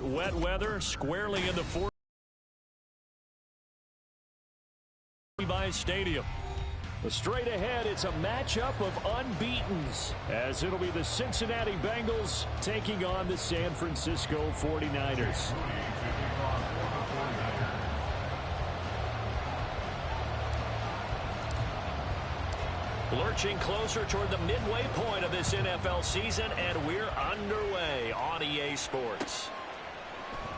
wet weather squarely in the 40 Stadium. Straight ahead, it's a matchup of unbeatens, as it'll be the Cincinnati Bengals taking on the San Francisco 49ers. Lurching closer toward the midway point of this NFL season, and we're underway on EA Sports.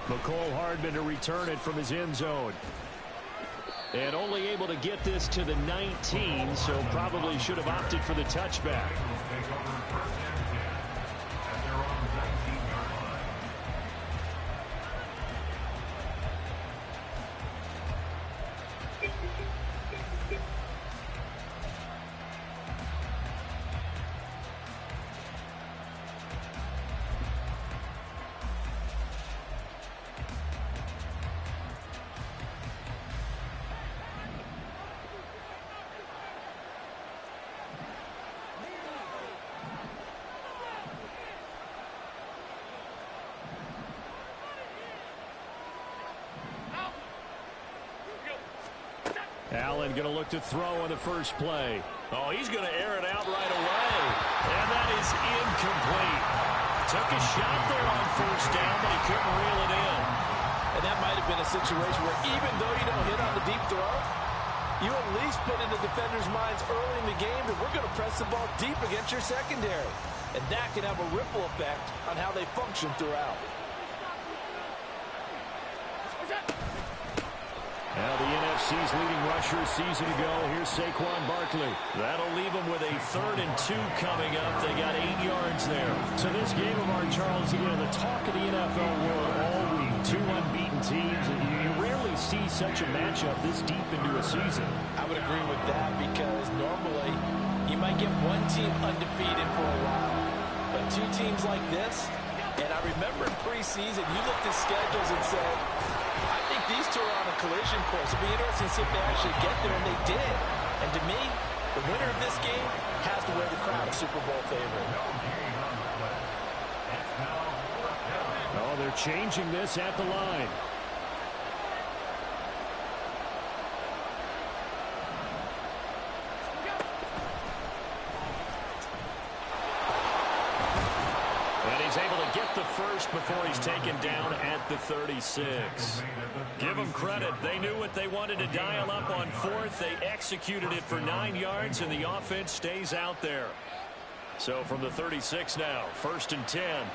McCole Hardman to return it from his end zone. And only able to get this to the 19, so probably should have opted for the touchback. Allen going to look to throw on the first play. Oh, he's going to air it out right away. And that is incomplete. Took a shot there on first down, but he couldn't reel it in. And that might have been a situation where even though you don't hit on the deep throw, you at least put in the defenders' minds early in the game that we're going to press the ball deep against your secondary. And that can have a ripple effect on how they function throughout. Now the NFC's leading rusher season ago. Here's Saquon Barkley. That'll leave them with a 3rd and 2 coming up. They got 8 yards there. So this game of our Charles, again, the talk of the NFL world all week. 2 unbeaten teams. And you rarely see such a matchup this deep into a season. I would agree with that because normally you might get one team undefeated for a while. But 2 teams like this, and I remember in preseason, you looked at schedules and said, I think these 2 are on a collision course. It'll be interesting to see if they actually get there, and they did. And to me, the winner of this game has to wear the crown of Super Bowl favorite. Oh, they're changing this at the line. The first before he's taken down at the 36. Give them credit. They knew what they wanted to dial up on 4th. They executed it for 9 yards, and the offense stays out there. So from the 36 now, 1st and 10.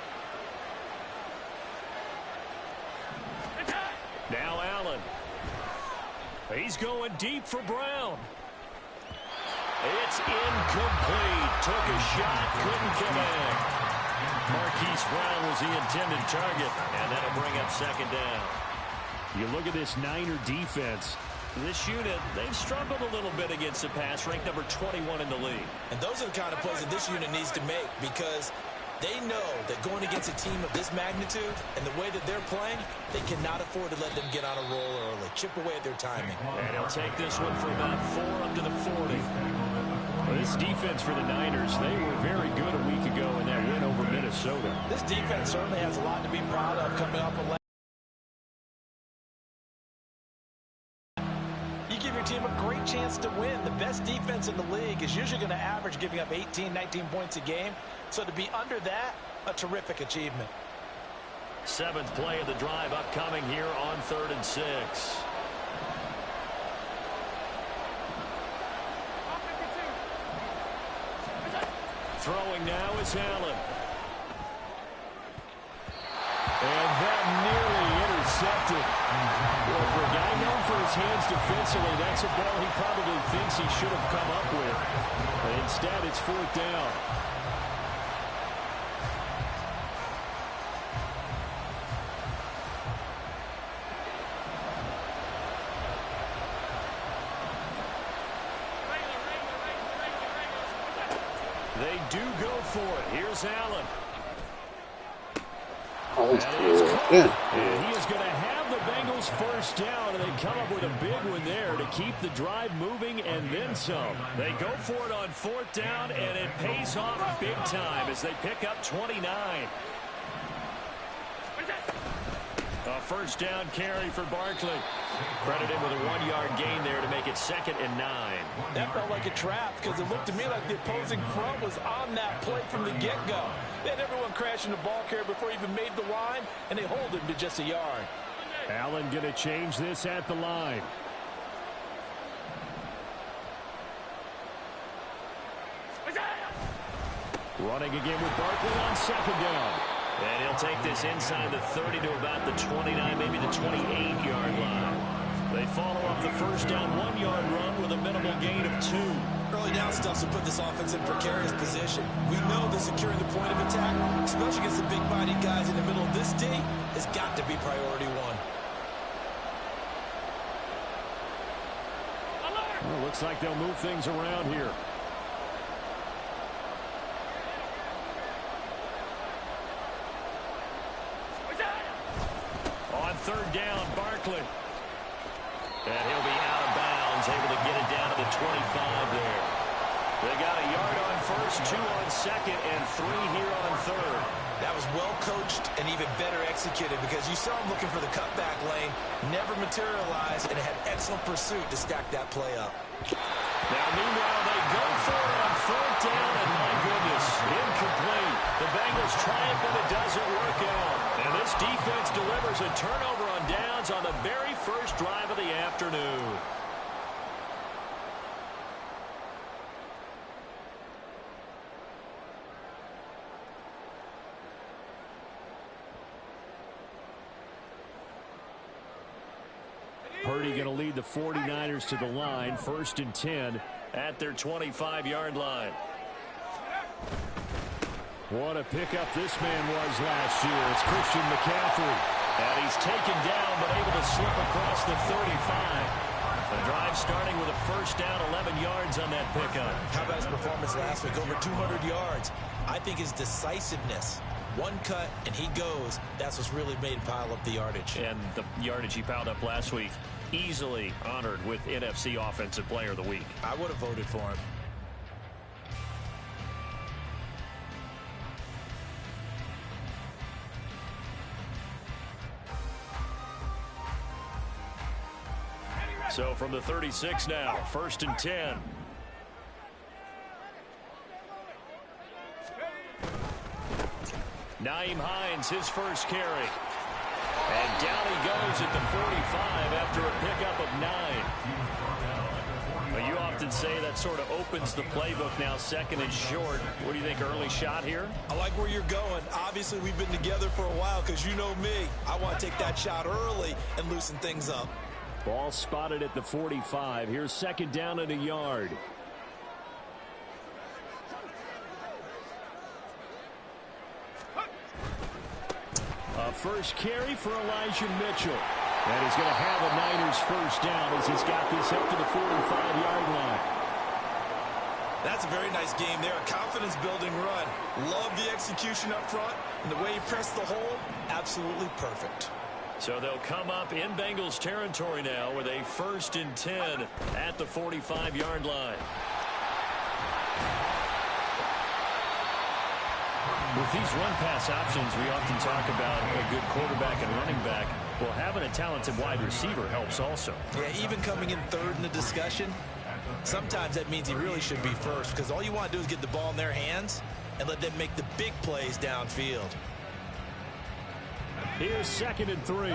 Now Allen. He's going deep for Brown. It's incomplete. Took a shot, couldn't connect. Marquise Brown was the intended target, and that'll bring up 2nd down. You look at this Niner defense. This unit, they've struggled a little bit against the pass, ranked number 21 in the league. And those are the kind of plays that this unit needs to make because they know that going against a team of this magnitude and the way that they're playing, they cannot afford to let them get on a roll early. Chip away at their timing. And he'll take this one for about 4 up to the 40. Well, this defense for the Niners, they were very good a week ago in that win over Minnesota. This defense certainly has a lot to be proud of coming off of last. You give your team a great chance to win. The best defense in the league is usually going to average giving up 18, 19 points a game. So to be under that, a terrific achievement. 7th play of the drive upcoming here on 3rd and 6. Throwing now is Allen. And that nearly intercepted. Well, for a guy known for his hands defensively, that's a ball he probably thinks he should have come up with. But instead, it's 4th down. They do go for it. Here's Allen. Oh, he's cool. Yeah. And he is going to have the Bengals first down, and they come up with a big one there to keep the drive moving and then some. They go for it on 4th down, and it pays off big time as they pick up 29. A first down carry for Barkley. Credited with a 1-yard gain there to make it 2nd and 9. That felt like a trap because it looked to me like the opposing front was on that play from the get-go. They had everyone crashing the ball carrier before he even made the line, and they hold him to just a yard. Allen going to change this at the line. Running again with Barkley on 2nd down. And he'll take this inside the 30 to about the 29, maybe the 28-yard line. They follow up the first down 1-yard run with a minimal gain of 2. Early down stuff to put this offense in precarious position. We know that securing the point of attack, especially against the big-bodied guys in the middle of this D, has got to be priority 1. Well, looks like they'll move things around here. On 3rd down, Barkley. And he'll be out of bounds, able to get it down to the 25 there. They got a yard on first, 2 on 2nd, and 3 here on 3rd. That was well coached and even better executed because you saw him looking for the cutback lane, never materialized, and had excellent pursuit to stack that play up. Now, meanwhile, they go for it on 4th down, and my goodness, incomplete. The Bengals try it, but it doesn't work out. And this defense delivers a turnover on downs on the very first drive of the afternoon. Purdy going to lead the 49ers to the line, 1st and 10 at their 25-yard line. What a pickup this man was last year. It's Christian McCaffrey. And he's taken down but able to slip across the 35. The drive starting with a first down, 11 yards on that pickup. How about his performance last week? Over 200 yards. I think his decisiveness. One cut, and he goes. That's what's really made him pile up the yardage. And the yardage he piled up last week, easily honored with NFC Offensive Player of the Week. I would have voted for him. So from the 36 now, 1st and 10. Nyheim Hines, his first carry. And down he goes at the 45 after a pickup of 9. Well, you often say that sort of opens the playbook now, 2nd and short. What do you think, early shot here? I like where you're going. Obviously, we've been together for a while because you know me. I want to take that shot early and loosen things up. Ball spotted at the 45. Here's 2nd down and a yard. A first carry for Elijah Mitchell. And he's going to have a Niners first down as he's got this up to the 45-yard line. That's a very nice game there. A confidence-building run. Love the execution up front. And the way he pressed the hole, absolutely perfect. So they'll come up in Bengals territory now with a 1st and 10 at the 45-yard line. With these run-pass options, we often talk about a good quarterback and running back. Well, having a talented wide receiver helps also. Yeah, even coming in 3rd in the discussion, sometimes that means he really should be first because all you want to do is get the ball in their hands and let them make the big plays downfield. Here's 2nd and 3.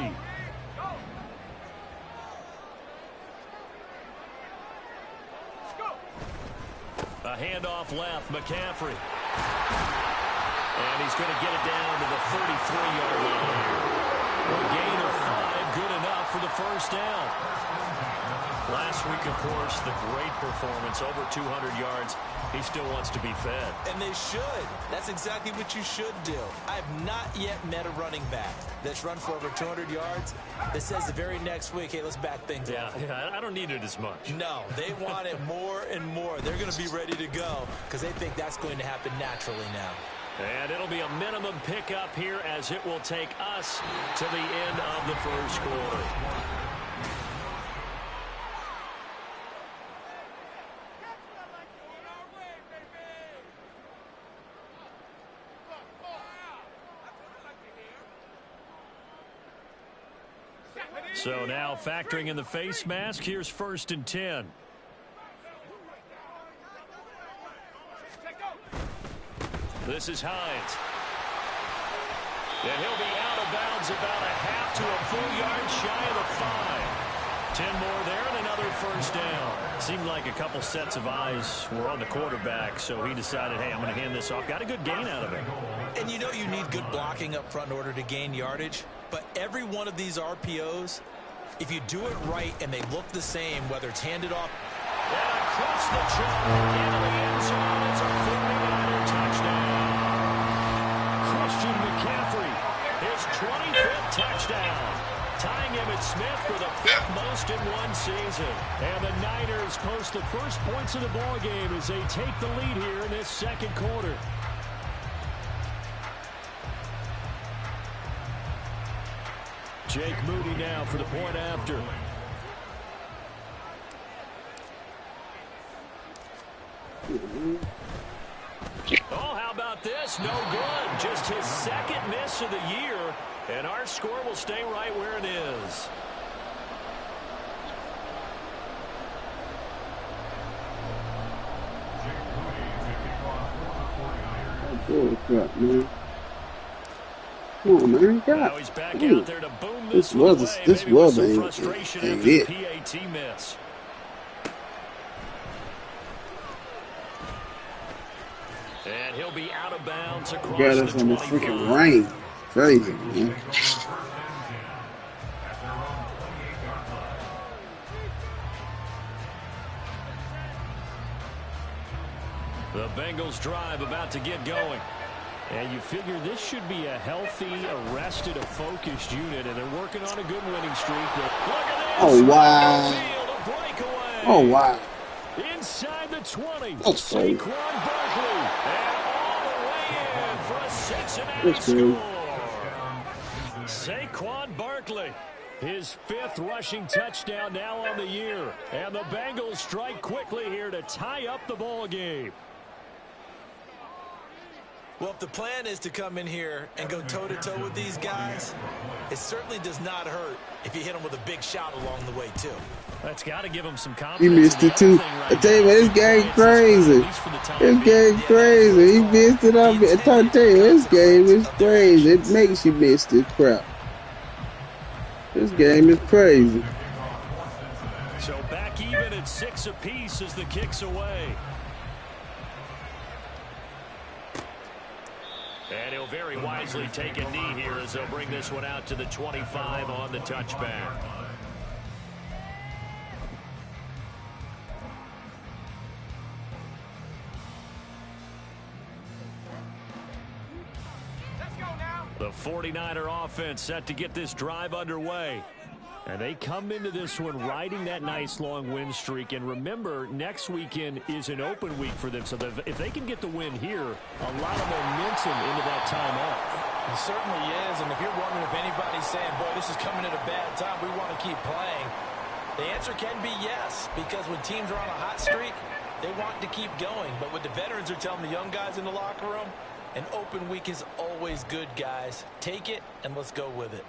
A handoff left, McCaffrey. And he's going to get it down to the 33-yard line. A gain of 5, good enough for the first down. Last week, of course, the great performance, over 200 yards. He still wants to be fed. And they should. That's exactly what you should do. I have not yet met a running back that's run for over 200 yards that says the very next week, hey, let's back things up. Yeah, I don't need it as much. No, they want it more and more. They're going to be ready to go because they think that's going to happen naturally now. And it'll be a minimum pickup here as it will take us to the end of the first quarter. So now factoring in the face mask, here's 1st and 10. This is Hines. And he'll be out of bounds about a half to a full yard shy of the 5. 10 more there and another 1st down. Seemed like a couple sets of eyes were on the quarterback, so he decided, hey, I'm going to hand this off. Got a good gain out of it. And you know you need good blocking up front in order to gain yardage, but every one of these RPOs, if you do it right and they look the same, whether it's handed off. And across the chalk into the end zone, it's a 49er touchdown. Christian McCaffrey, his 25th touchdown. Tying Emmitt Smith for the 5th most in one season. And the Niners post the first points of the ball game as they take the lead here in this 2nd quarter. Jake Moody now for the point after. Oh, how about this? No good. Just his 2nd miss of the year. And our score will stay right where it is. Crap, man. Come on, man. God. Now he's back out there to boom This was some frustration after the PAT miss. And he'll be out of bounds across got the us on this 25. freaking rain. Crazy, man. The Bengals drive about to get going. And you figure this should be a healthy, arrested, a focused unit, and they're working on a good winning streak. Look at this. Oh, wow. Field, a breakaway. Oh, wow. Inside the 20. That's crazy. Saquon Barkley. And all the way in for a Cincinnati That's crazy. score. Saquon Barkley. His 5th rushing touchdown now on the year. And the Bengals strike quickly here to tie up the ball game. Well, if the plan is to come in here and go toe-to-toe with these guys, it certainly does not hurt if you hit them with a big shot along the way, too. That's got to give him some confidence. He missed it, too. I tell you, man, this game crazy. This game crazy. He missed it. I'm trying to tell you, this game is crazy. It makes you miss this crap. This game is crazy. So back even at 6 apiece as the kick's away. And he'll very wisely take a knee here as they'll bring this one out to the 25 on the touchback. The 49er offense set to get this drive underway. And they come into this one riding that nice long win streak. And remember, next weekend is an open week for them. So if they can get the win here, a lot of momentum into that time off. It certainly is. And if you're wondering if anybody's saying, boy, this is coming at a bad time, we want to keep playing, the answer can be yes. Because when teams are on a hot streak, they want to keep going. But what the veterans are telling the young guys in the locker room, an open week is always good, guys. Take it and let's go with it.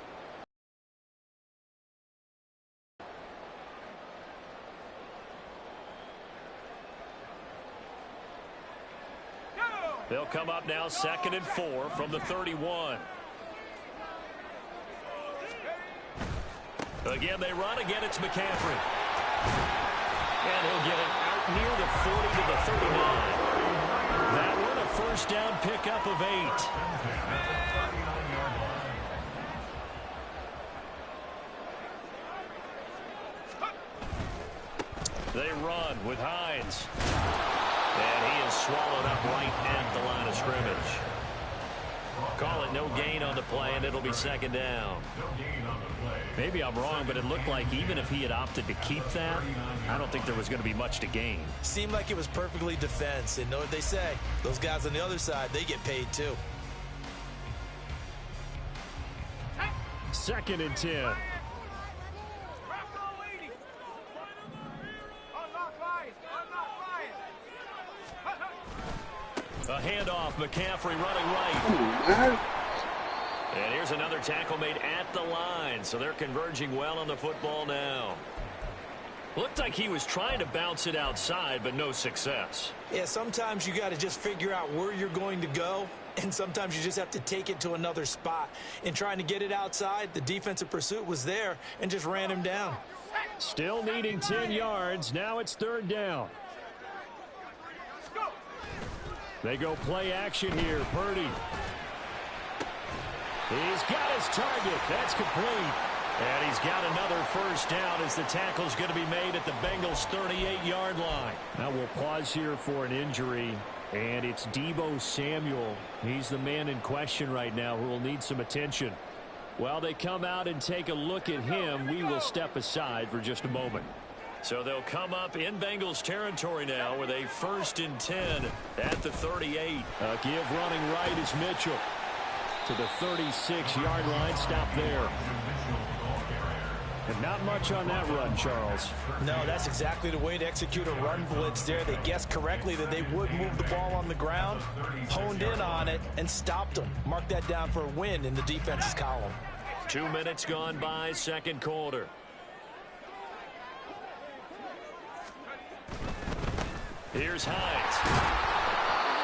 They'll come up now 2nd and 4 from the 31. Again, they run. Again, it's McCaffrey. And he'll get it out near the 40 to the 39. That one a 1st down pickup of 8. They run with Hines. And he is swallowed up right at the line of scrimmage. Call it no gain on the play, and it'll be 2nd down. Maybe I'm wrong, but it looked like even if he had opted to keep that, I don't think there was going to be much to gain. Seemed like it was perfectly defense. And know what they say? Those guys on the other side, they get paid too. 2nd and 10. A handoff, McCaffrey running right. And here's another tackle made at the line, so they're converging well on the football now. Looked like he was trying to bounce it outside, but no success. Yeah, sometimes you got to just figure out where you're going to go, and sometimes you just have to take it to another spot. In trying to get it outside, the defensive pursuit was there and just ran him down. Still needing 10 yards. Now it's third down. They go play action here. Purdy. He's got his target. That's complete. And he's got another first down as the tackle's going to be made at the Bengals' 38-yard line. Now we'll pause here for an injury, and it's Deebo Samuel. He's the man in question right now who will need some attention. While they come out and take a look at him, we will step aside for just a moment. So they'll come up in Bengals territory now with a 1st and 10 at the 38. A give running right is Mitchell to the 36-yard line. Stop there. And not much on that run, Charles. No, that's exactly the way to execute a run blitz there. They guessed correctly that they would move the ball on the ground, honed in on it, and stopped them. Mark that down for a win in the defense's column. 2 minutes gone by, second quarter. Here's Hines.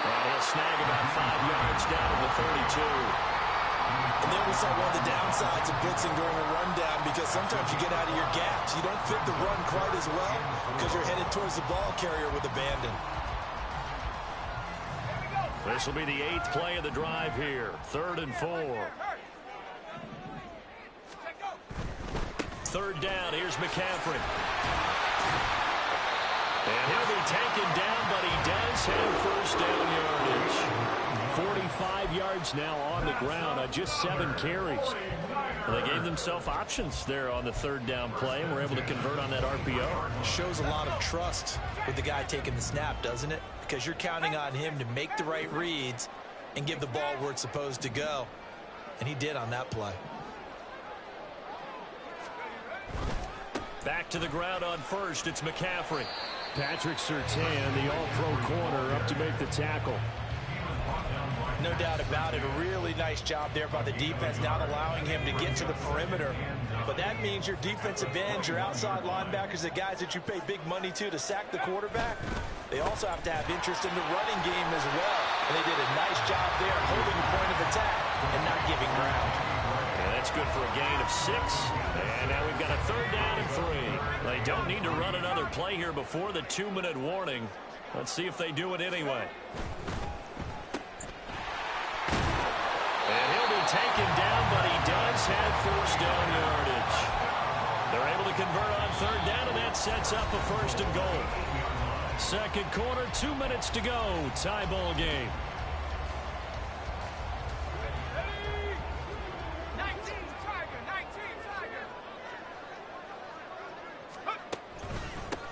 And he'll snag about 5 yards down to the 32. And there we saw one of the downsides of blitzing during a rundown, because sometimes you get out of your gaps. You don't fit the run quite as well because you're headed towards the ball carrier with abandon. This will be the 8th play of the drive here. 3rd and 4. 3rd down. Here's McCaffrey. And he'll be taken down, but he does have first down yardage. 45 yards now on the ground on just 7 carries. Well, they gave themselves options there on the 3rd down play and were able to convert on that RPO. Shows a lot of trust with the guy taking the snap, doesn't it? Because you're counting on him to make the right reads and give the ball where it's supposed to go. And he did on that play. Back to the ground on first. It's McCaffrey. Patrick Surtain, the all-pro corner, up to make the tackle. No doubt about it. A really nice job there by the defense, not allowing him to get to the perimeter. But that means your defensive ends, your outside linebackers, the guys that you pay big money to sack the quarterback, they also have to have interest in the running game as well. And they did a nice job there holding the point of attack and not giving ground. And that's good for a gain of 6. And now we've got a 3rd down and 3. They don't need to run another play here before the 2-minute warning. Let's see if they do it anyway. And he'll be taken down, but he does have first down yardage. They're able to convert on 3rd down, and that sets up a 1st and goal. Second quarter, 2 minutes to go. Tie ball game.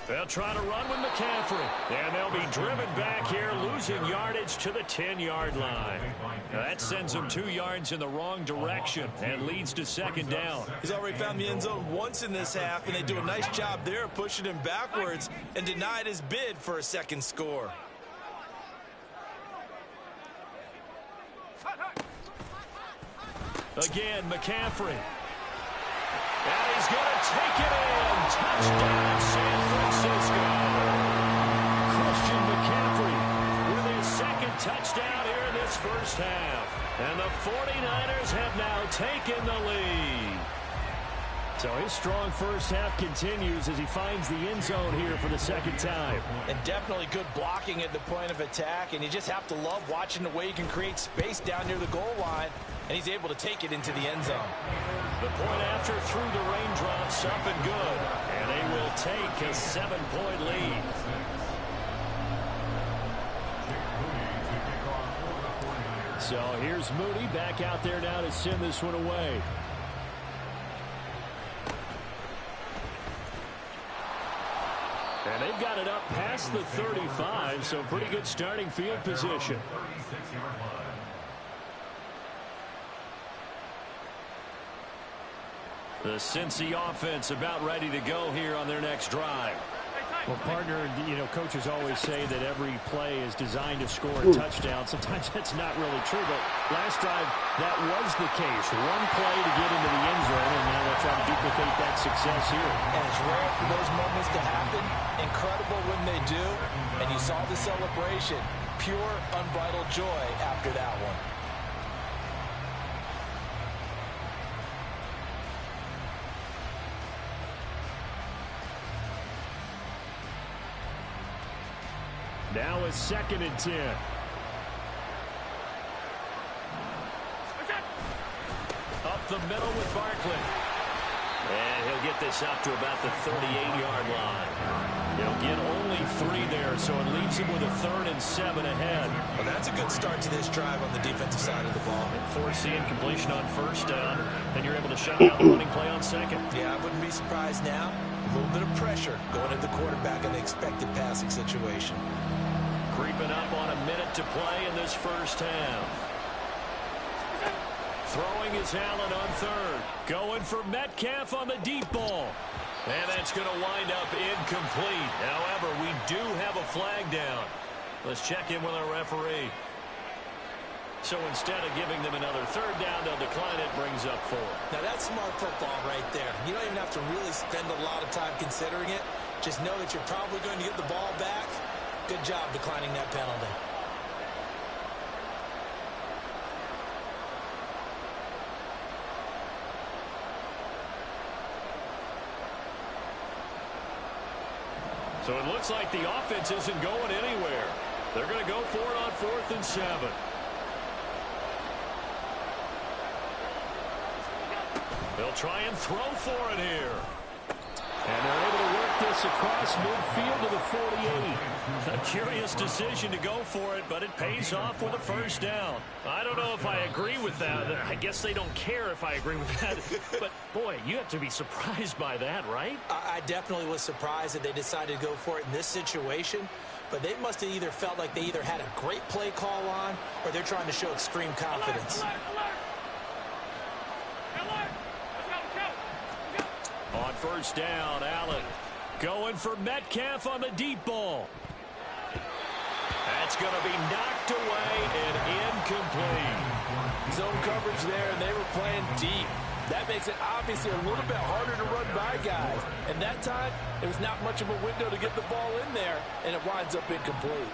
They'll try to run with McCaffrey. And they'll be driven back here, losing yardage to the 10-yard line. Now that sends them 2 yards in the wrong direction and leads to 2nd down. He's already found the end zone once in this half, and they do a nice job there pushing him backwards and denied his bid for a 2nd score. Again, McCaffrey. And he's going to take it in. Touchdown, San Francisco. Christian McCaffrey with his 2nd touchdown here in this first half. And the 49ers have now taken the lead. So his strong first half continues as he finds the end zone here for the 2nd time. And definitely good blocking at the point of attack. And you just have to love watching the way he can create space down near the goal line. And he's able to take it into the end zone. The point after through the raindrops, up and good. And they will take a 7-point lead. So here's Moody back out there now to send this one away. And they've got it up past the 35, so pretty good starting field position. The Cincy offense about ready to go here on their next drive. Well, partner, you know, coaches always say that every play is designed to score a touchdown. Sometimes that's not really true, but last drive, that was the case. One play to get into the end zone, and now they'll try to duplicate that success here. And it's rare for those moments to happen. Incredible when they do. And you saw the celebration. Pure, unbridled joy after that one. Now a 2nd and 10. Up the middle with Barkley. And he'll get this up to about the 38-yard line. He'll get only 3 there, so it leaves him with a 3rd and 7 ahead. Well, that's a good start to this drive on the defensive side of the ball. Force the incompletion on 1st down, and you're able to shut down the running play on 2nd. Yeah, I wouldn't be surprised now. A little bit of pressure going at the quarterback in the expected passing situation. Creeping up on a minute to play in this 1st half. Throwing is Allen on 3rd. Going for Metcalf on the deep ball. And that's going to wind up incomplete. However, we do have a flag down. Let's check in with our referee. So instead of giving them another 3rd down, they'll decline it, brings up 4. Now that's smart football right there. You don't even have to really spend a lot of time considering it. Just know that you're probably going to get the ball back. Good job declining that penalty. So it looks like the offense isn't going anywhere. They're going to go for it on 4th and 7. They'll try and throw for it here. And they're able to work this across midfield to the 48. A curious decision to go for it, but it pays off with a 1st down. I don't know if I agree with that. I guess they don't care if I agree with that. But, boy, you have to be surprised by that, right? I definitely was surprised that they decided to go for it in this situation. But they must have either felt like they either had a great play call on or they're trying to show extreme confidence. On 1st down, Allen going for Metcalf on the deep ball. That's going to be knocked away and incomplete. Zone coverage there, and they were playing deep. That makes it obviously a little bit harder to run by guys. And that time, there was not much of a window to get the ball in there, and it winds up incomplete.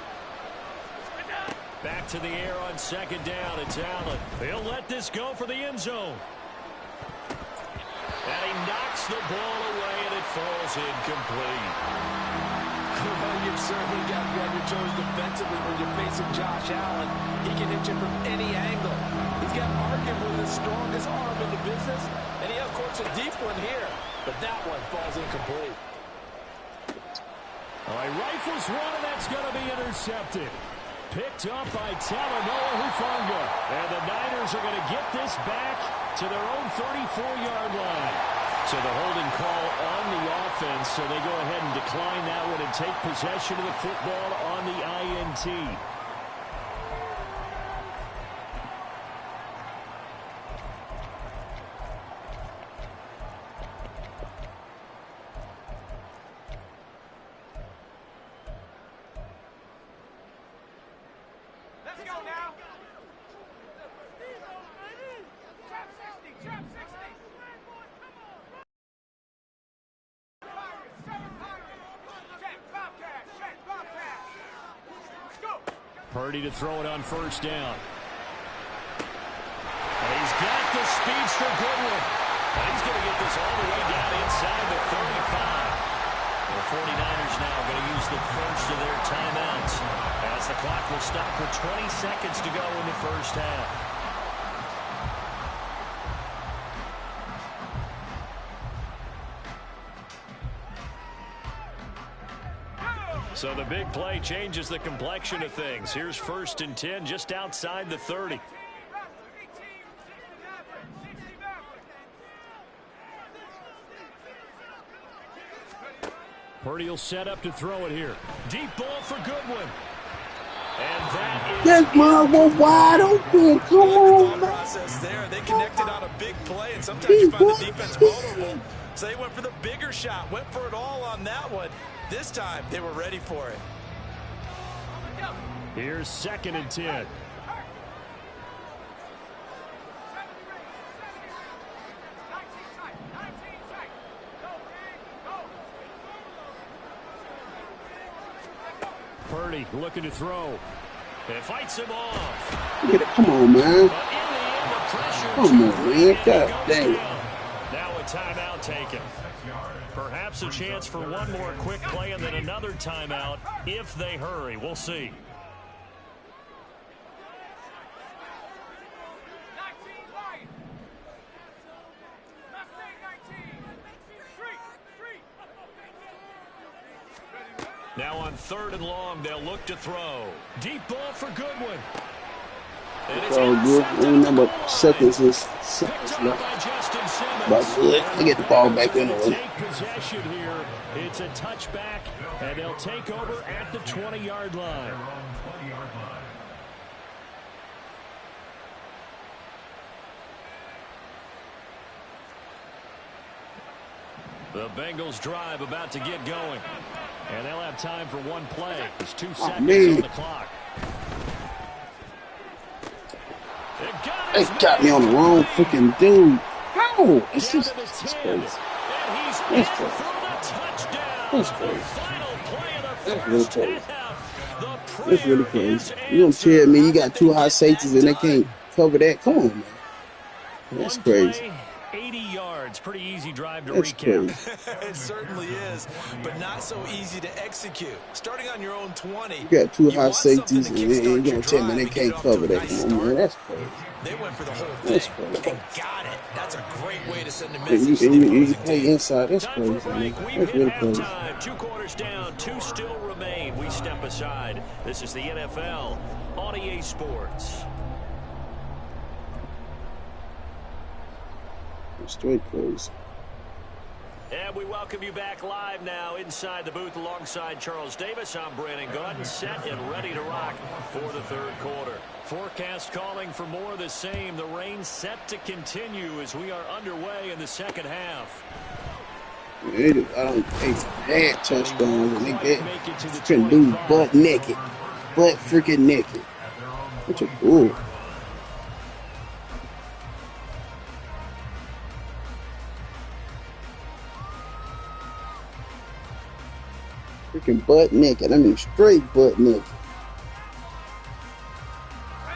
Back to the air on 2nd down. It's Allen. He'll let this go for the end zone. And he knocks the ball away, and it falls incomplete. Well, you've certainly got to be on your toes defensively when you're facing Josh Allen. He can hit you from any angle. He's got arguably the strongest arm in the business, and he, of course, a deep one here. But that one falls incomplete. All right, rifles one, and that's going to be intercepted. Picked up by Talanoa Hufanga. And the Niners are going to get this back to their own 34-yard line. So the holding call on the offense, so they go ahead and decline that one and take possession of the football on the INT. Purdy to throw it on 1st down. And he's got the speedster Goodwin. And he's going to get this all the way down inside the 35. The 49ers now going to use the first of their timeouts as the clock will stop with 20 seconds to go in the 1st half. So the big play changes the complexion of things. Here's 1st and 10 just outside the 30. Purdy will set up to throw it here. Deep ball for Goodwin. And that is... That's Marvel wide open. Come on, man. Process there. They connected on a big play, and sometimes you find the defense vulnerable So they went for the bigger shot, went for it all on that one. This time, they were ready for it. Here's 2nd and 10. Purdy looking to throw. It fights him off. Come on, man. Come on, man. God dang it. Now a timeout taken. Perhaps a chance for one more quick play and then another timeout if they hurry. We'll see. Now on 3rd and long, they'll look to throw. Deep ball for Goodwin. It's all good. Only number seconds left. About good. They get the ball back in the way. Take possession here. It's a touchback, and they'll take over at the 20-yard line. The Bengals drive about to get going. And they'll have time for one play. There's 2 seconds on the clock. They got me on the wrong freaking dude. How? It's just it's crazy. That's crazy. That's crazy. That's really crazy. That's really crazy. You don't tell me you got 2 high safeties and they can't cover that? Come on, man. That's crazy. 80 yards. Pretty easy drive to That's recap. It certainly is, but not so easy to execute. Starting on your own 20. You got 2 high safeties and you're going to tell me they can't cover that. Come on, man. That's crazy. They went for the whole That's thing crazy. and got it. That's a great way to send a And message. you play inside. That's crazy, man. We've That's hit really crazy. halftime. 2 quarters down. 2 still remain. We step aside. This is the NFL on EA Sports. Straight crazy. And we welcome you back live now inside the booth alongside Charles Davis. I'm Brandon Gaudin, set and ready to rock for the 3rd quarter. Forecast calling for more of the same. The rain set to continue as we are underway in the 2nd half. I don't think had touchdowns and they couldn't do butt naked. Butt freaking naked. What a bull. Freaking butt naked. I mean straight butt naked.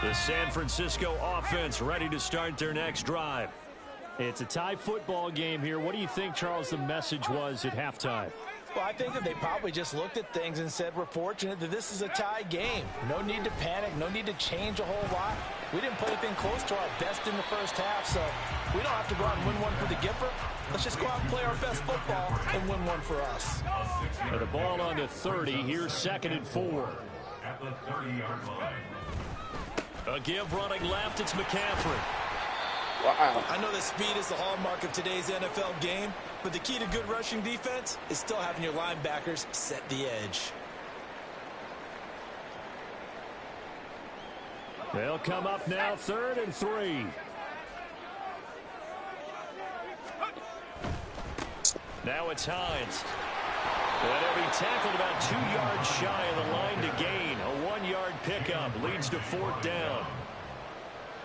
The San Francisco offense ready to start their next drive. It's a tie football game here. What do you think, Charles, the message was at halftime? Well, I think that they probably just looked at things and said, we're fortunate that this is a tie game. No need to panic. No need to change a whole lot. We didn't play anything close to our best in the first half, so we don't have to go out and win one for the Gipper. Let's just go out and play our best football and win one for us. And the ball on the 30. Here's 2nd and 4. At the 30-yard line. A give running left. It's McCaffrey. Wow. I know that speed is the hallmark of today's NFL game, but the key to good rushing defense is still having your linebackers set the edge. They'll come up now 3rd and 3. Now it's Hines. And he'll be tackled about 2 yards shy of the line to gain. A 1-yard pickup leads to 4th down.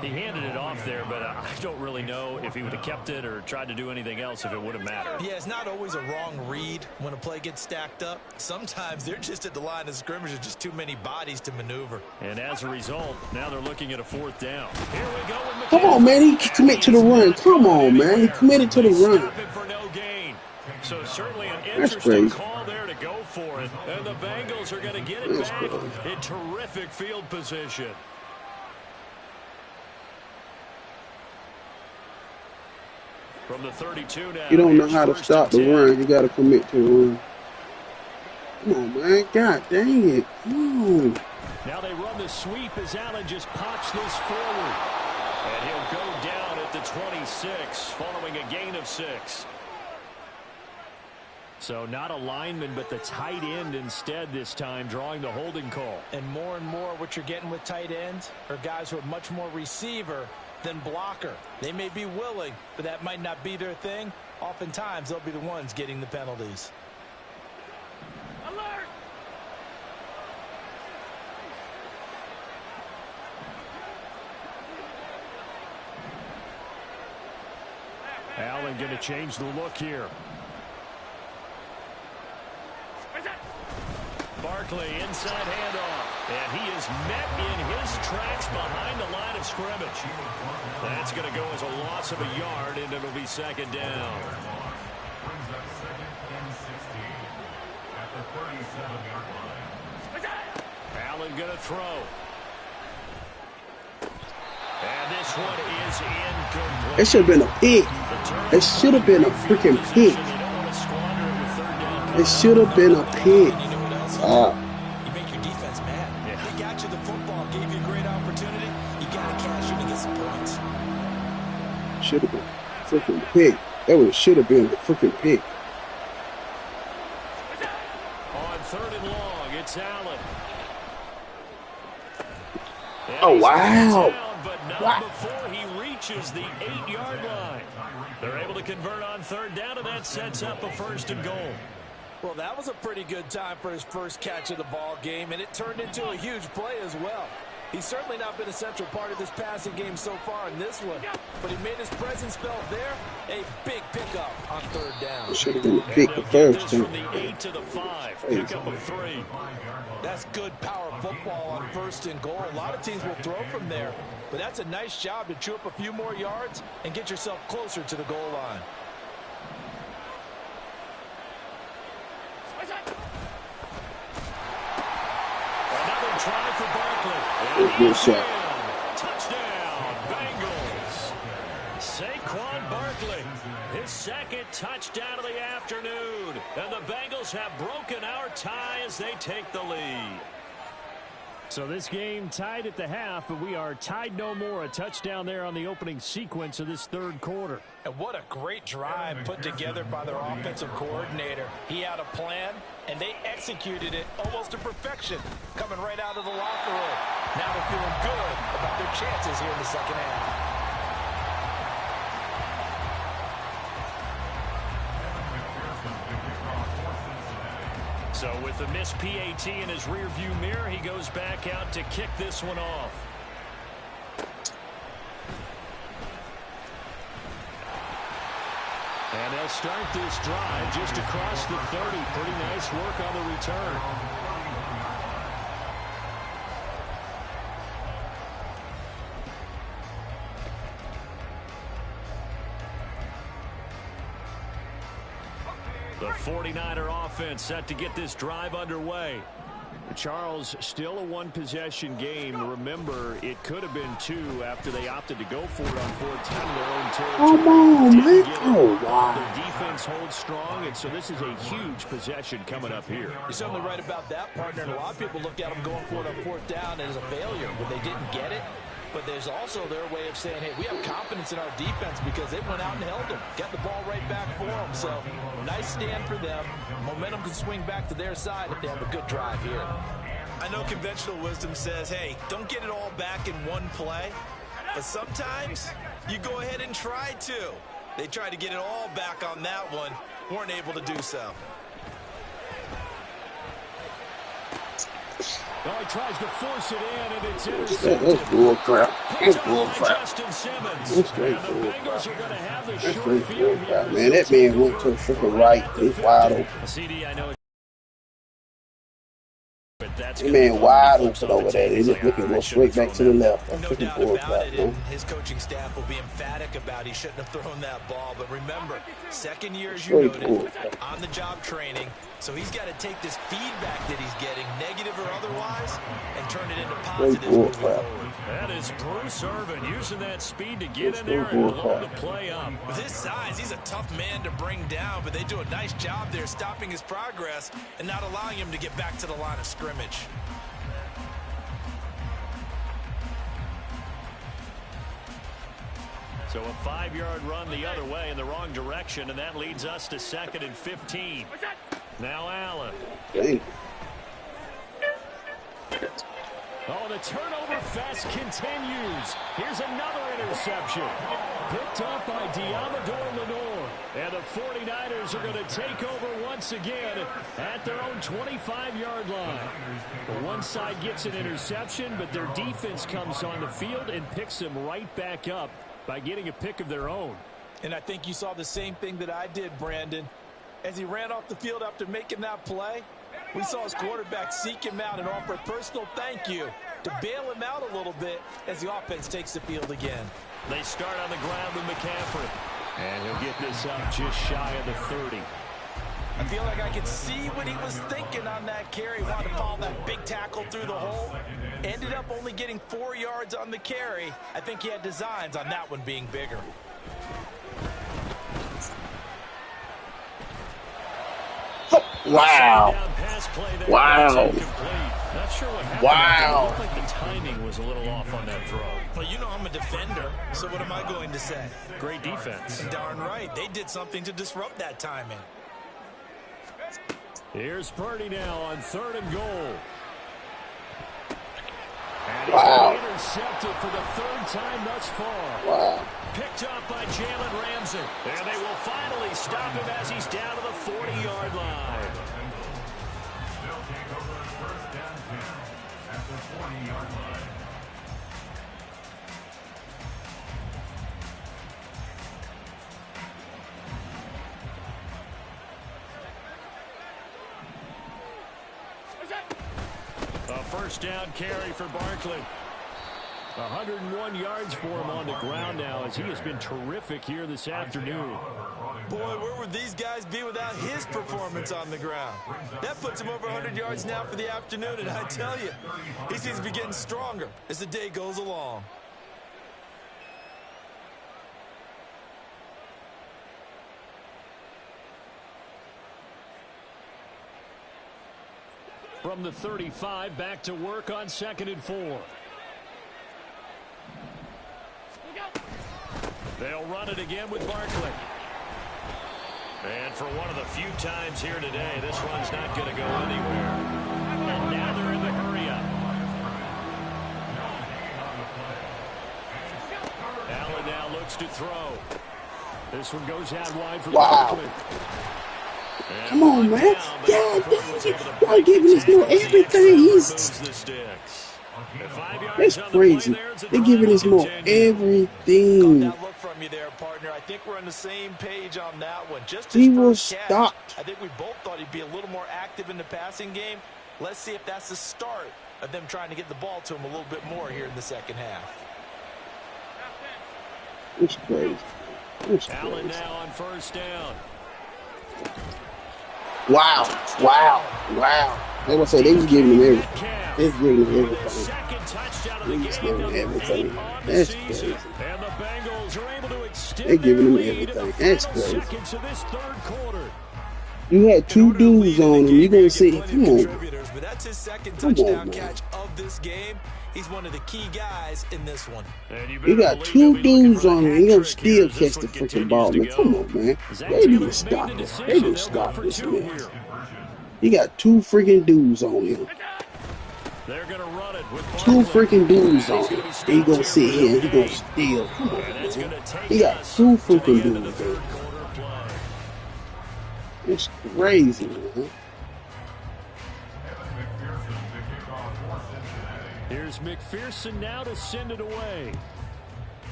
He handed it off there, but I don't really know if he would have kept it or tried to do anything else if it would have mattered. Yeah, it's not always a wrong read when a play gets stacked up. Sometimes they're just at the line of scrimmage. There's just too many bodies to maneuver. And as a result, now they're looking at a 4th down. Here we go with McCaffrey. Come on, man. He committed to the run. Come on, man. He committed to the run. Stop him for no gain. So certainly an interesting call there to go for it. And the Bengals are going to get it back in terrific field position. From the 32 now. You don't know how to stop the run. You got to commit to the run. Come on, man. God dang it. Come on. Now they run the sweep as Allen just pops this forward. And he'll go down at the 26 following a gain of 6. So not a lineman, but the tight end instead this time, drawing the holding call. And more what you're getting with tight ends are guys who are much more receiver than blocker. They may be willing, but that might not be their thing. oftentimes they'll be the ones getting the penalties. Alert! Allen going to change the look here. Barkley inside handoff. And he is met in his tracks behind the line of scrimmage. That's going to go as a loss of a yard, and it'll be second down. Brings up second and 16 at the 37-yard line. Allen going to throw. And this one is incomplete. It should have been a pick. It should have been a freaking pick. It should have been a pick. You make your defense mad. Yeah. They got you the football, gave you a great opportunity. You got to cash in and get some points. Should have been a freaking pick. That should have been a freaking pick. On third and long, it's Allen. And Oh, he's wow. down, but not Wow. before he reaches the 8-yard line. They're able to convert on third down, and that sets up a first and goal. Well, that was a pretty good time for his first catch of the ball game, and it turned into a huge play as well. He's certainly not been a central part of this passing game so far in this one, but he made his presence felt there. A big pickup on third down. It should have been a pick the They'll get first this time. from the 8 to the 5. Pickup of 3. That's good power football on first and goal. A lot of teams will throw from there, but that's a nice job to chew up a few more yards and get yourself closer to the goal line. Another try for Barkley. And Good he's shot. in. Touchdown, Bengals. Saquon Barkley, his second touchdown of the afternoon. And the Bengals have broken our tie as they take the lead. So this game tied at the half, but we are tied no more. A touchdown there on the opening sequence of this third quarter. And what a great drive put together by their offensive coordinator. He had a plan, and they executed it almost to perfection, coming right out of the locker room. Now they're feeling good about their chances here in the second half. So with the missed PAT in his rearview mirror, he goes back out to kick this one off. And they'll start this drive just across the 30. Pretty nice work on the return. The 49er offense set to get this drive underway. Charles, still a one-possession game. Remember, it could have been 2 after they opted to go for it on fourth down in their own territory. Come on, Didn't man. get it. Oh, wow. Their defense holds strong, and so this is a huge possession coming up here. You're certainly right about that, partner. And a lot of people look at them going for it on fourth down as a failure when they didn't get it. But there's also their way of saying, hey, we have confidence in our defense because they went out and held them. Got the ball right back for them. So, nice stand for them. Momentum can swing back to their side if they have a good drive here. I know conventional wisdom says, hey, don't get it all back in one play. But sometimes you go ahead and try to. They tried to get it all back on that one. Weren't able to do so. Well, he tries to force it in, and it's intercepted. That's bull crap. That's bull By crap. Justin Simmons. That's straight And the bull Bengals crap. are going to have the That's short straight bull field crap, here. man. That man went to the freaking right. He's wide open. CD, I know. But that's That gonna be man one wide he flips open on over the there. tape. They He's just like, looking "Ah, to I go should've straight back to thrown the that." left. That's No freaking doubt bull about crap, it, man. and his coaching staff will be emphatic about he shouldn't have thrown that ball. But remember, second year, as you Straight bull noted, crap. on-the-job training. So he's got to take this feedback that he's getting, negative or otherwise, and turn it into Straight positive bull moving crap. forward. That is Bruce Irvin using that speed to get It's in there still and bull blow crap. the play up. With his size, he's a tough man to bring down, but they do a nice job there stopping his progress and not allowing him to get back to the line of scrimmage. So a 5-yard run the other way in the wrong direction, and that leads us to 2nd and 15. Now Allen. Dang. Oh, the turnover fast. offense continues. Here's another interception. Picked up by Diamador Lenore. And the 49ers are going to take over once again at their own 25-yard line. The one side gets an interception, but their defense comes on the field and picks them right back up by getting a pick of their own. And I think you saw the same thing that I did, Brandon. As he ran off the field after making that play, we saw his quarterback seek him out and offer a personal thank you to bail him out a little bit as the offense takes the field again. They start on the ground with McCaffrey. And he'll get this up just shy of the 30. I feel like I could see what he was thinking on that carry. He wanted to follow that big tackle through the hole. Ended up only getting 4 yards on the carry. I think he had designs on that one being bigger. Wow. Wow. Not sure what happened. Wow. It looked like the timing was a little off on that throw. Well, you know I'm a defender, so what am I going to say? Great defense. Darn right. They did something to disrupt that timing. Here's Purdy now on 3rd and goal. And Wow. he's intercepted for the 3rd time thus far. Wow. Picked up by Jalen Ramsey. And they will finally stop him as he's down to the 40-yard line. They'll take over first down 10 at the 40-yard line. A first down carry for Barkley. 101 yards for him on the ground now as he has been terrific here this afternoon. Boy, where would these guys be without his performance on the ground? That puts him over 100 yards now for the afternoon, and I tell you, he seems to be getting stronger as the day goes along. From the 35, back to work on 2nd and 4. They'll run it again with Barkley. And for one of the few times here today, this run's not going to go anywhere. And now they're in the hurry-up. Allen now looks to throw. This one goes out wide for Barkley. Come on, man. God damn, y'all giving us more everything. That's crazy. They're giving us more everything. That look from you there, partner. I think we're on the same page on that one. Just He his was first catch, stopped. I think we both thought he'd be a little more active in the passing game. Let's see if that's the start of them trying to get the ball to him a little bit more here in the second half. It's crazy. It's Allen crazy. now on first down. Wow. Wow. Wow. They gonna say they was giving him everything. They was giving him everything. Second touchdown of the They was game. giving him everything. On the That's season. crazy. And the Bengals are able to extend They giving him their lead in the everything. That's final crazy. seconds of this 3rd quarter. You had two dudes on him. You gonna say, come on. But that's his second Come on, touchdown man. catch of this game. He's one of the key guys in this one. And You better got believe two they'll be looking dudes for on the him. He hat gonna trick here still as this catch the one freaking continues ball. to Man, go. come on, man. Zach They need to Taylor's stop made the it. They decision. need to They'll stop go this for 2 man. here. He got two freaking dudes on him. They're going to run it with Two Barkley. freaking dudes on He's him. gonna be He stopped gonna here sit for here and no he gonna gain. steal. Come on, And it's man. going to take He got us two to the freaking end of the dudes. 3rd Man. quarter play. It's crazy, man. Here's McPherson now to send it away.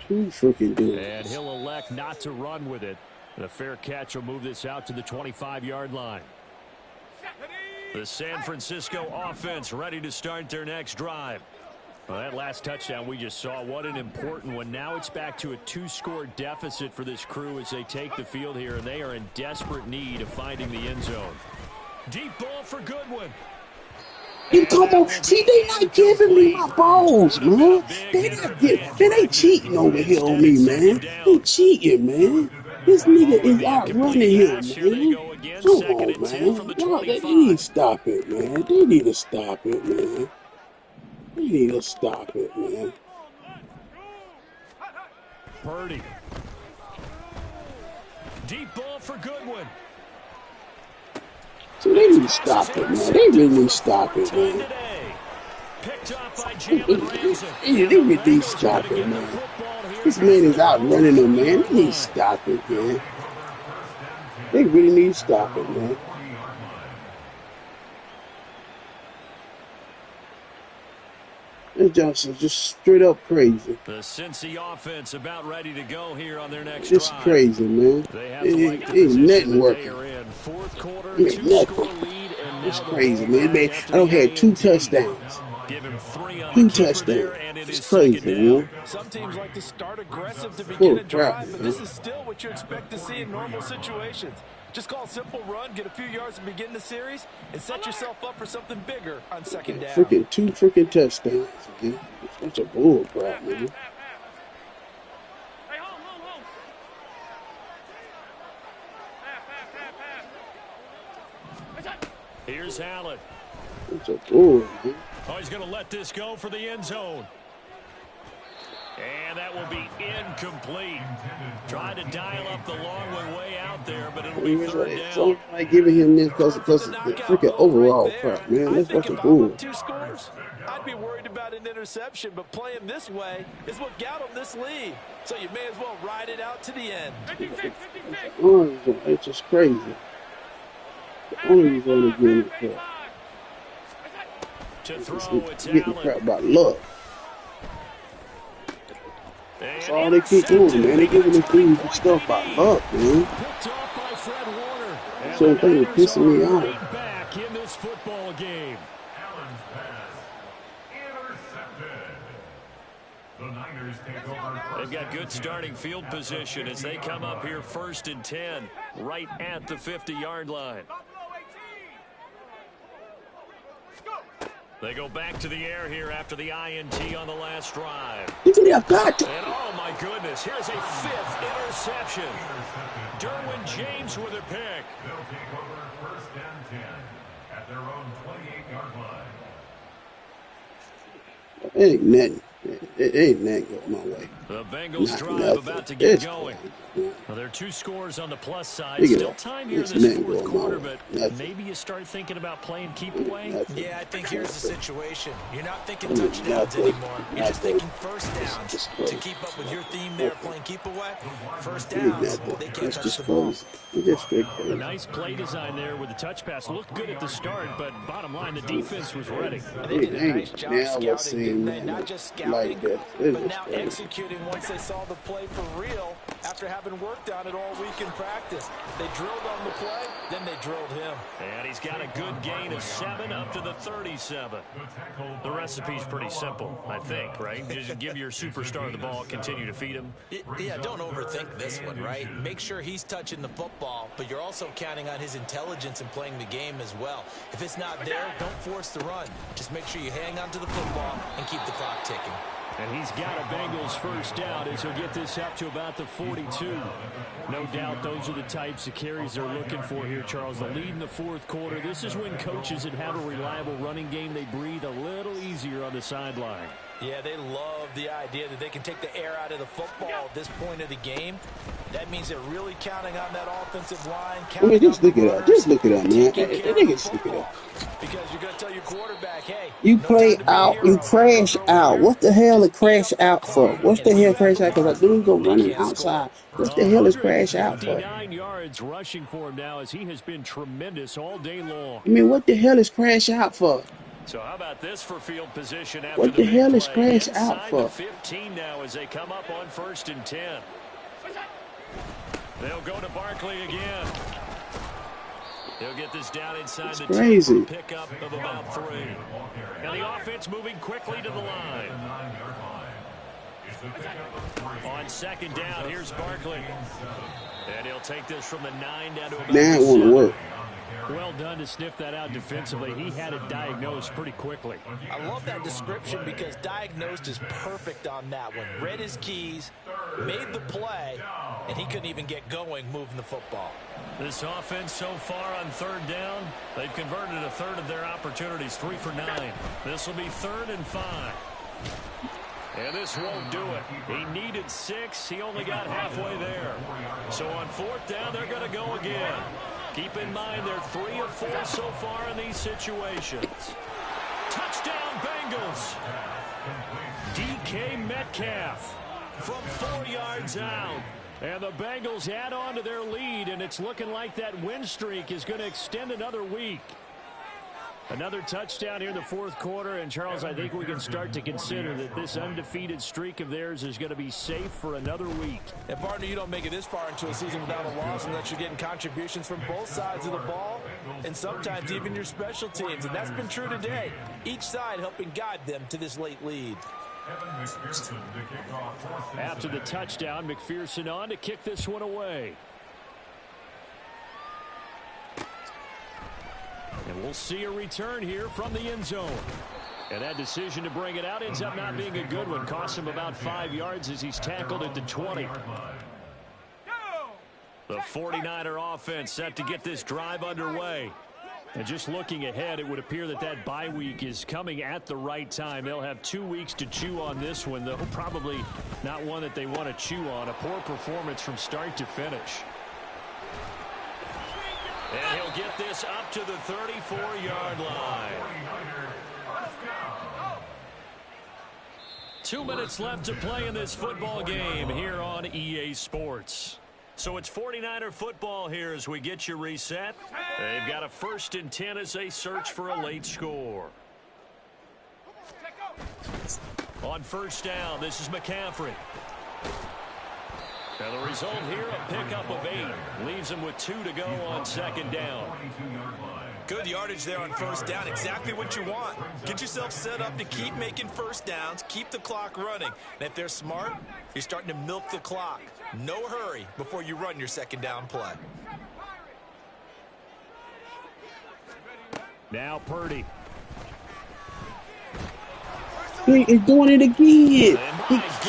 Two freaking dudes. And he'll elect not to run with it. And a fair catch will move this out to the 25-yard line. The San Francisco offense ready to start their next drive. Well, that last touchdown we just saw, what an important one. Now it's back to a 2-score deficit for this crew as they take the field here, and they are in desperate need of finding the end zone. Deep ball for Goodwin. You come on. See, they not giving me my balls, man. They not giving. Man, they cheating over here on me, man. They cheating, man. This nigga is outrunning him, man. Come on, man. Y'all, they need to stop it, man. They need to stop it, man. They need to stop it, man. Purdy. Deep ball for Goodwin. So they need to stop it, man. They really need to stop it, man. picked off by Jalen Ramsey. They really need to stop it, man. This man is out running them, man. They need to stop it, man. They really need to stop it, man. This Johnson's just straight up crazy. The Cincy offense about ready to go here on their next Just drive. crazy, man. Ain't nothing working. Fourth quarter, Ain't nothing. It's crazy, man. I don't have 2 touchdowns. Give him 3 on 2 the keeper touchdowns. there, and it It's is crazy, second man. down. Some teams like to start aggressive to begin a drive, but this is still what you expect to see in normal situations. Just call a simple run, get a few yards to begin the series, and set yourself up for something bigger on second down. 2 freaking touchdowns, man. It's such a bull crap, man. Here's Allen. It's a bull, man. Oh, he's going to let this go for the end zone. And that will be incomplete. Trying to dial up the long way out there, but it'll be third down. So I'm giving him this because of the freaking overall crap, man. That's fucking bull. 2 scores. I'd be worried about an interception, but playing this way is what got him this lead. So you may as well ride it out to the end. It's just crazy. The only reason they're getting crap. To throw, it's Getting crap about luck. That's all they keep doing, man. They giving them things and stuff by luck, man. So they're pissing me off. Back in this football game. Allen's pass intercepted. The Niners take over. They've got good starting field position as they come up here 1st and 10, right at the 50-yard line. They go back to the air here after the INT on the last drive. And oh, my goodness, here's a 5th interception. Derwin James with a pick. They'll take over 1st and 10 at their own 28-yard line. It ain't nothing. It ain't nothing going my way. The Bengals Not drive nothing. about to get It's going. crazy. Well, there are 2 scores on the plus side. Look at Still that. time here in It's this nothing 4th going quarter, on. but Nothing. maybe you start thinking about playing keep away. Nothing. Yeah, I think here's the situation. You're not thinking Nothing. touchdowns anymore. You're just Nothing. thinking first downs. Just To crazy. keep up with your theme there, playing keep away, first It ain't downs, nothing. they can't That's touch just the ball. crazy. It's just straight A crazy. nice play design there with the touch pass. Looked good at the start, but bottom line, the defense was ready. They did a nice job Never scouting, seen didn't they? Not just scouting, like that. It's but just now crazy. executing once they saw the play for real after having worked on it all week in practice. They drilled on the play, then they drilled him. And he's got a good gain of 7 up to the 37. The recipe's pretty simple, I think, right? Just give your superstar the ball, continue to feed him. Yeah, don't overthink this one, right? Make sure he's touching the football, but you're also counting on his intelligence in playing the game as well. If it's not there, don't force the run. Just make sure you hang on to the football and keep the clock ticking. And he's got a Bengals first down as he'll get this up to about the 42. No doubt those are the types of carries they're looking for here, Charles. The lead in the 4th quarter. This is when coaches that have a reliable running game, they breathe a little easier on the sideline. Yeah, they love the idea that they can take the air out of the football at this point of the game. That means they're really counting on that offensive line. I mean, just look it up. Just look it up, man. Niggas look it up. Because you're going to tell your quarterback, hey, You no play time to be a out, hero. you crash Throw out. here. What the hell is Just crash beat up out the for? clock. What's the And hell if you crash have out? Because I do go they running can't outside. score. What the hell is crash out for? 159 yards rushing for him now as he has been tremendous all day long. I mean, what the hell is crash out for? So how about this for field position after What the the big hell is play? crash out Inside for? the 15 now as they come up on 1st and 10. They'll go to Barkley again. He'll get this down inside the 10 crazy. for a pickup of about 3. And the offense moving quickly to the line. On 2nd down, here's Barkley. And he'll take this from the 9 down to about Now it the won't 7. work. Well done to sniff that out defensively. He had it diagnosed pretty quickly. I love that description because diagnosed is perfect on that one. Read his keys, made the play, and he couldn't even get going moving the football. This offense so far on 3rd down, they've converted a third of their opportunities, 3 for 9. This will be 3rd and 5. And this won't do it. He needed 6. He only got halfway there. So on 4th down, they're going to go again. Keep in mind they're 3 of 4 so far in these situations. Touchdown, Bengals. DK Metcalf from 4 yards out. And the Bengals add on to their lead, and it's looking like that win streak is going to extend another week. Another touchdown here in the fourth quarter, and Charles, I think we can start to consider that this undefeated streak of theirs is going to be safe for another week. And partner, you don't make it this far into a season without a loss unless you're getting contributions from both sides of the ball and sometimes even your special teams, and that's been true today. Each side helping guide them to this late lead. After the touchdown, McPherson on to kick this one away. And we'll see a return here from the end zone. And that decision to bring it out ends up not being a good one. Costs him about 5 yards as he's tackled at the 20. The 49er offense set to get this drive underway. And just looking ahead, it would appear that that bye week is coming at the right time. They'll have 2 weeks to chew on this one, though probably not one that they want to chew on. A poor performance from start to finish. And he'll get this up to the 34-yard line. 2 minutes left to play in this football game here on EA Sports. So it's 49er football here as we get you reset. They've got a 1st and 10 as they search for a late score. On first down, this is McCaffrey. And the result here, a pickup of 8. Leaves him with 2 to go on 2nd down. Good yardage there on first down. Exactly what you want. Get yourself set up to keep making first downs, keep the clock running. And if they're smart, you're starting to milk the clock. No hurry before you run your 2nd down play. Now Purdy. He is doing it again.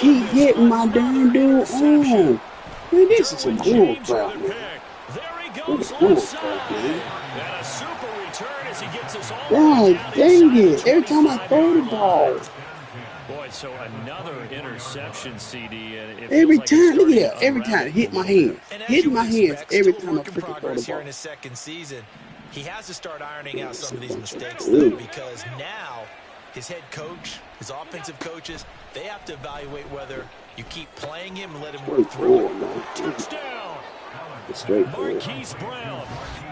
He hit my damn dude on. Man, this is some bull crap, man. This is bull crap, man. And a super return as he gets us all. God dang it. Every time I throw the ball. Boy, so another interception, CD. Every time, look at that. Every time, hit my hands. Hit my hands every time I freaking throw the here ball. in his 2nd season, he has to start ironing out some of these mistakes, though, because now his head coach, his offensive coaches, they have to evaluate whether you keep playing him and let him work through it. Touchdown! Straightforward. Marquise Brown,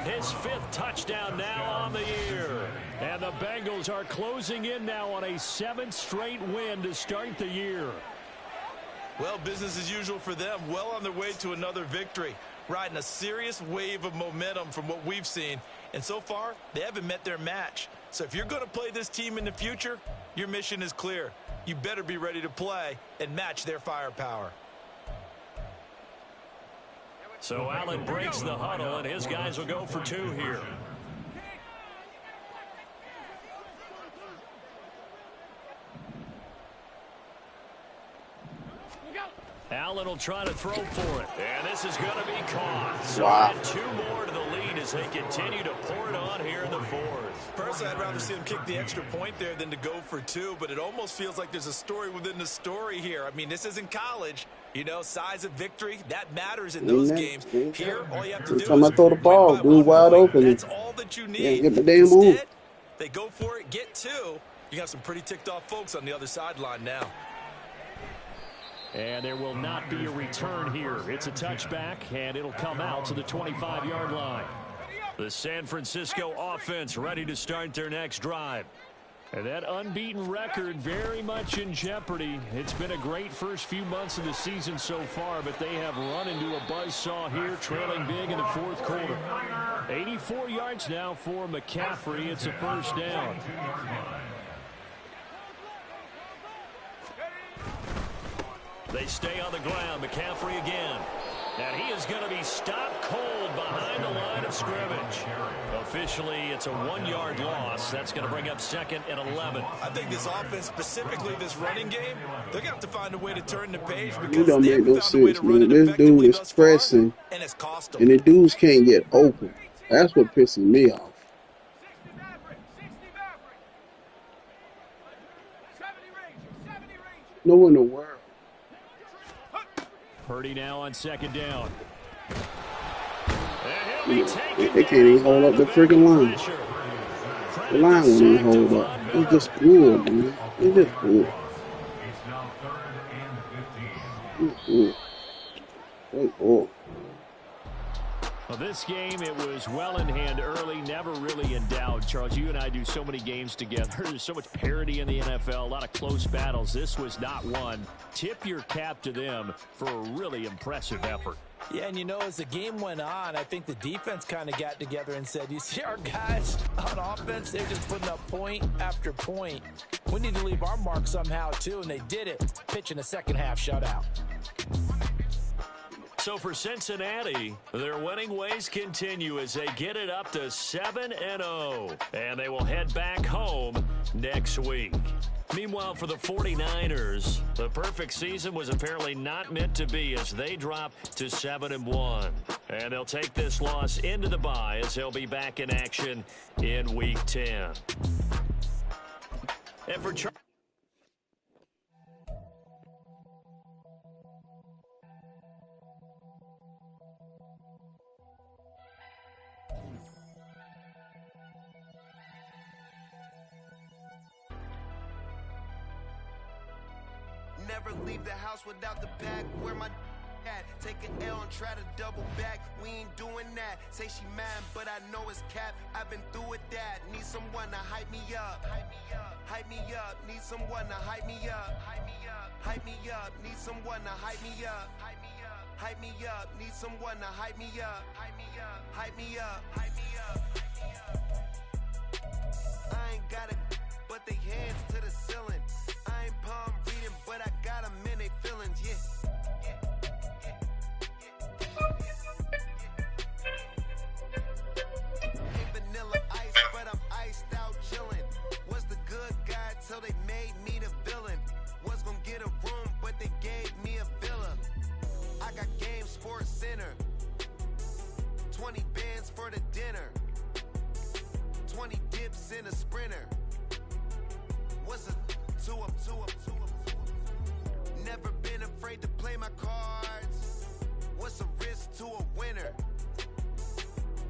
his 5th touchdown now on the year. And the Bengals are closing in now on a 7th straight win to start the year. Well, business as usual for them. Well on their way to another victory. Riding a serious wave of momentum from what we've seen. And so far, they haven't met their match. So if you're going to play this team in the future, your mission is clear. You better be ready to play and match their firepower. So Allen breaks the huddle, and his guys will go for 2 here. Allen will try to throw for it. And this is going to be caught. So add 2 more to the lead as they continue to pour it on here in the 4th. Personally, I'd rather see him kick the extra point there than to go for 2, but it almost feels like there's a story within the story here. I mean, this isn't college. You know, size of victory, that matters in those games. Here, all you have to do is I throw the ball, dude wide open. That's all that you need. Get the damn move. Instead, they go for it, get 2. You got some pretty ticked off folks on the other sideline now. And there will not be a return here. It's a touchback, and it'll come out to the 25-yard line. The San Francisco offense ready to start their next drive. And that unbeaten record very much in jeopardy. It's been a great first few months of the season so far, but they have run into a buzzsaw here, trailing big in the 4th quarter. 84 yards now for McCaffrey. It's a 1st down. They stay on the ground. McCaffrey again. And he is going to be stopped cold behind the line of scrimmage. Officially, it's a 1-yard loss. That's going to bring up 2nd and 11. I think this offense, specifically this running game, they're going to have to find a way to turn the page because It don't they make no haven't found a way sense, to run man. it This dude effectively is thus far, pressing, and it's cost them. and the dudes can't get open. That's what pisses me off. No in the world. Purdy now on 2nd down. And he'll be taken They can't even hold up the freaking line. The line won't even hold up. It's just cool, man. It's just cool. It's now 3rd and 15. Oh. Well, this game, it was well in hand early, never really in doubt. Charles, you and I do so many games together. There's so much parity in the NFL, a lot of close battles. This was not one. Tip your cap to them for a really impressive effort. Yeah, and you know, as the game went on, I think the defense kind of got together and said, you see our guys on offense, they're just putting up point after point. We need to leave our mark somehow, too, and they did it, pitching a second-half shutout. So for Cincinnati, their winning ways continue as they get it up to 7-0, and they will head back home next week. Meanwhile, for the 49ers, the perfect season was apparently not meant to be as they drop to 7-1. And they'll take this loss into the bye as they'll be back in action in Week 10. And for Never leave the house without the bag. Where my at? Take an L and try to double back. We ain't doing that. Say she mad, but I know it's cap. I've been through with that. Need someone to hype me up. Hype me up. Hype me up. Need someone to hype me up. Hype me up. Hype me up. Need someone to hype me up. Hype me up. Hype me up. Need someone to hype me up. Hype me up. Hype me up. Hype me up. I ain't got it, but they hands to the ceiling. I ain't palm reading, but I got them in they feelings, yeah. Hey, vanilla ice, but I'm iced out chillin'. Was the good guy till they made me the villain. Was gonna get a room, but they gave me a villa. I got game Sports Center. 20 bands for the dinner. 20 dips in a sprinter. What's a two up? Never been afraid to play my cards. What's a risk to a winner?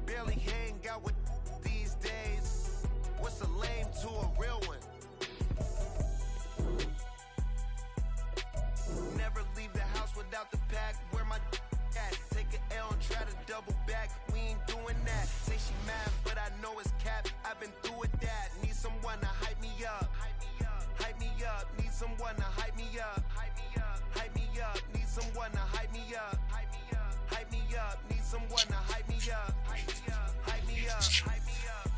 Barely hang out with these days. What's a lame to a real one? Never leave the house without the pack. Where my at? Take an L and try to double back. We ain't doing that. Say she mad, but I know it's cap. I've been through with that. Need someone to hype me up. Hype me up. Hype me up. Need someone to hype me up. Hype me up. Hype me up. Need someone to hype me up. Hype me up. Hype me up. Need someone to hype me up. Hype me up. Hype me up. Hype me up.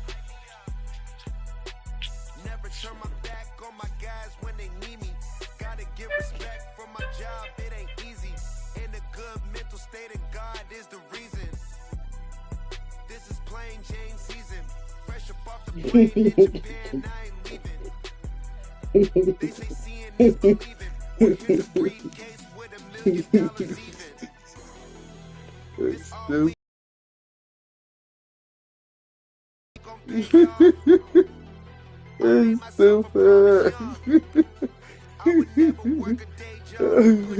Never turn my back on my guys when they need me. Gotta give respect for my job. It ain't easy. In a good mental state, and God is the reason. This is plain Jane season. Fresh up off the plane in Japan, I ain't leaving. They say seeing is believing. Well, here's a briefcase with $1 million even. It's all we gon' pay y'all. I made myself a promise, y'all. I would never work a day job.